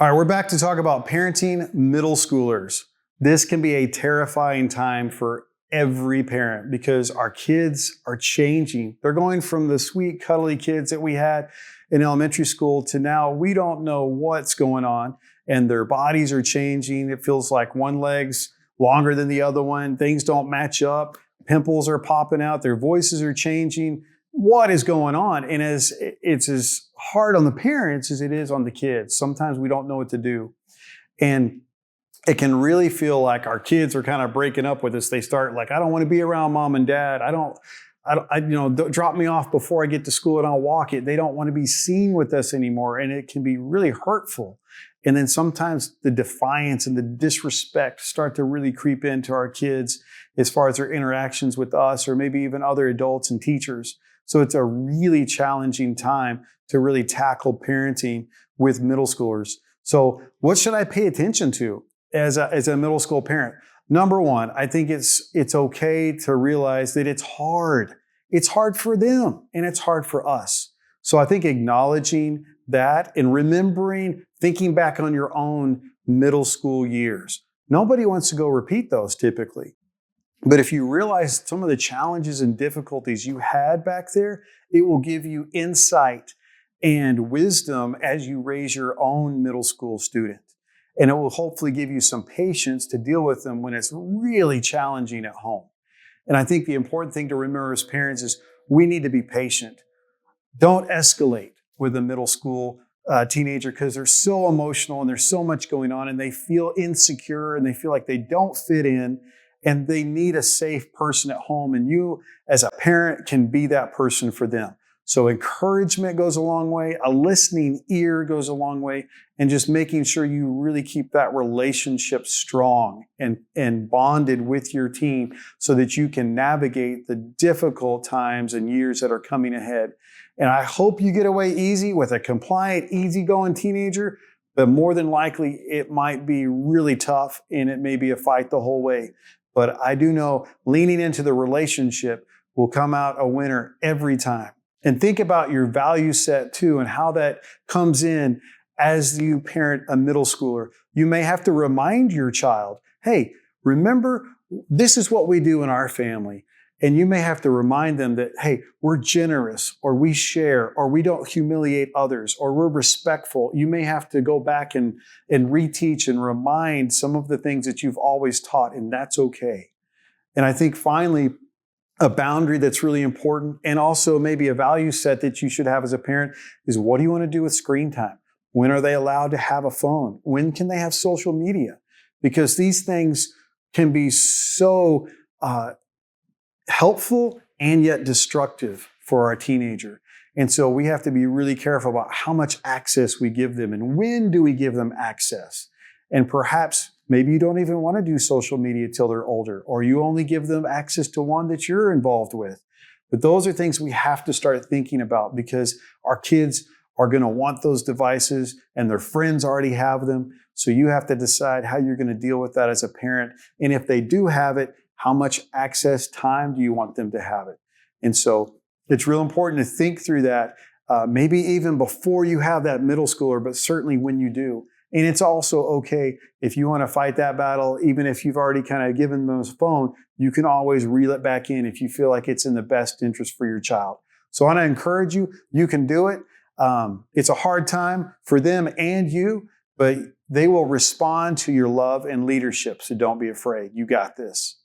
All right, we're back to talk about parenting middle schoolers. This can be a terrifying time for every parent because our kids are changing. They're going from the sweet, cuddly kids that we had in elementary school to now we don't know what's going on, and their bodies are changing. It feels like one leg's longer than the other one. Things don't match up. Pimples are popping out. Their voices are changing. What is going on? And it's as hard on the parents as it is on the kids. Sometimes we don't know what to do. And it can really feel like our kids are kind of breaking up with us. They start like, I don't want to be around mom and dad. Don't drop me off before I get to school and I'll walk it. They don't want to be seen with us anymore. And it can be really hurtful. And then sometimes the defiance and the disrespect start to really creep into our kids as far as their interactions with us or maybe even other adults and teachers. So it's a really challenging time to really tackle parenting with middle schoolers. So what should I pay attention to as a middle school parent? Number one, I think it's okay to realize that it's hard. It's hard for them and it's hard for us. So I think acknowledging that and remembering, thinking back on your own middle school years. Nobody wants to go repeat those typically. But if you realize some of the challenges and difficulties you had back there, it will give you insight and wisdom as you raise your own middle school student. And it will hopefully give you some patience to deal with them when it's really challenging at home. And I think the important thing to remember as parents is we need to be patient. Don't escalate with a middle school teenager because they're so emotional and there's so much going on and they feel insecure and they feel like they don't fit in and they need a safe person at home. And you as a parent can be that person for them. So encouragement goes a long way. A listening ear goes a long way. And just making sure you really keep that relationship strong and bonded with your teen so that you can navigate the difficult times and years that are coming ahead. And I hope you get away easy with a compliant, easygoing teenager, but more than likely it might be really tough and it may be a fight the whole way. But I do know leaning into the relationship will come out a winner every time. And think about your value set too and how that comes in as you parent a middle schooler. You may have to remind your child, hey, remember, this is what we do in our family. And you may have to remind them that, hey, we're generous or we share or we don't humiliate others or we're respectful. You may have to go back and reteach and remind some of the things that you've always taught, and that's okay. And I think finally, a boundary that's really important and also maybe a value set that you should have as a parent is what do you want to do with screen time? When are they allowed to have a phone? When can they have social media? Because these things can be so helpful and yet destructive for our teenager. And so we have to be really careful about how much access we give them and when do we give them access. And perhaps maybe you don't even want to do social media till they're older, or you only give them access to one that you're involved with. But those are things we have to start thinking about because our kids are going to want those devices and their friends already have them. So you have to decide how you're going to deal with that as a parent. And if they do have it, how much access time do you want them to have it? And so it's real important to think through that, maybe even before you have that middle schooler, but certainly when you do. And it's also okay if you want to fight that battle, even if you've already kind of given them a phone, you can always reel it back in if you feel like it's in the best interest for your child. So I want to encourage you, you can do it. It's a hard time for them and you, but they will respond to your love and leadership. So don't be afraid. You got this.